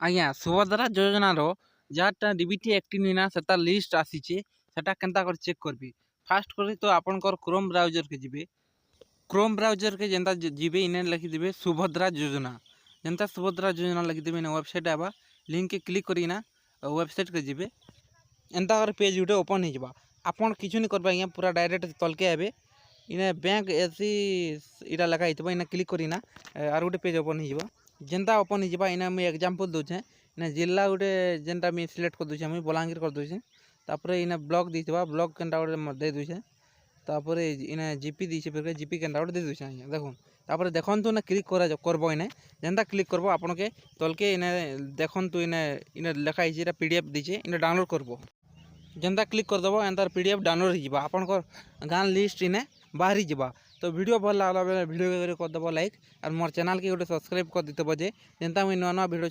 ଆଜ୍ଞା ସୁଭଦ୍ରା ଯୋଜନାର ଯାହାଟା DBT active Nina ସେଟା ଲିଷ୍ଟ ଆସିଛେ ସେଟା କେନ୍ତା କରି ଚେକ୍ করবি। ফার্স্ট করে তো ଆପଣଙ୍କର କ୍ରୋମ୍ ବ୍ରାଉଜର୍କେ ଯିବେ। କ୍ରୋମ୍ ବ୍ରାଉଜର୍କେ ଯେନ୍ତା ଯିବେ ଇନେ ଲେଖିଦେବେ ସୁଭଦ୍ରା ଯୋଜନା। ଯେନ୍ତା ସୁଭଦ୍ରା ଯୋଜନା ଲେଖିଦେବେ ଇନେ ୱେବସାଇଟ୍ ଆଇବା ଲିଙ୍କ୍କେ କ୍ଲିକ୍ କରିକିନା ୱେବସାଇଟ୍କେ ଯିବେ। ଏନ୍ତା କରି ପେଜ୍ ଗୁଟେ ଓପନ୍ ହେଇଯିବା। ଆପଣ କିଛି ନି କରବେ ଆଜ୍ଞା ପୁରା ଡାଇରେକ୍ଟ ତଲକେ ଆଇବେ। ଇନେ ବ୍ୟାଙ୍କ ଏସି ଇଟା ଲେଖା ହେଇଥିବ ଇନେ କ୍ଲିକ୍ କରିକିନା ଆର୍ ଗୋଟେ ପେଜ୍ ଓପନ୍ ହେଇଯିବ। ଯେନ୍ତା ଓପନ୍ ହେଇଯିବା ଇନେ ମୁଇଁ ଏକ୍ଜାମ୍ପଲ୍ ଦଉଛେ। ଇନେ ଜିଲ୍ଲା ଗୋଟେ ଯେନ୍ଟା ମୁଇଁ ସିଲେକ୍ଟ କରିଦଉଛେ ମୁଇଁ ବଲାଙ୍ଗୀର କରିଦଉଛେ। ତାପରେ ଇନେ ବ୍ଲକ୍ ଦେଇଥିବା ବ୍ଲକ୍ କେନ୍ଟା ଗୋଟେ ଦେଇ ଦଉଛେ। ତାପରେ ଇନେ ଜିପି ଦେଇଛେ ଫେର ଜିପି କେନ୍ଟା ଗୋଟେ ଦେଇ ଦଉଛେ ଆଜ୍ଞା ଦେଖୁନ୍। ତାପରେ ଦେଖନ୍ତୁ ଇନେ କ୍ଲିକ୍ କରବ ଇନେ ଯେନ୍ତା କ୍ଲିକ୍ କରବ ଆପଣକେ ତଲକେ ଇନେ ଦେଖନ୍ତୁ ଇନେ ଲେଖା ହେଇଛେ ଏଟା ପିଡିଏଫ୍ ଦେଇଛେ ଇନେ ଡାଉନଲୋଡ୍ କରବ। ଯେନ୍ତା କ୍ଲିକ୍ କରିଦେବ ଏନ୍ତାର ପିଡିଏଫ୍ ଡାଉନଲୋଡ୍ ହେଇଯିବା ଆପଣଙ୍କର ଗାଁ ଲିଷ୍ଟ ଇନେ ବାହାରି ଯିବା। ତ ଭିଡ଼ିଓ ଭଲ ଲାଗଲା ବେଲେ ଭିଡ଼ିଓ କରିଦେବ ଲାଇକ୍ ଆର୍ ମୋର୍ ଚ୍ୟାନେଲ୍କେ ଗୋଟେ ସବସ୍କ୍ରାଇବ୍ କରିଦେଇଥିବ ଯେ ଯେନ୍ତା ମୁଇଁ ନୂଆ ନୂଆ ଭିଡ଼ିଓ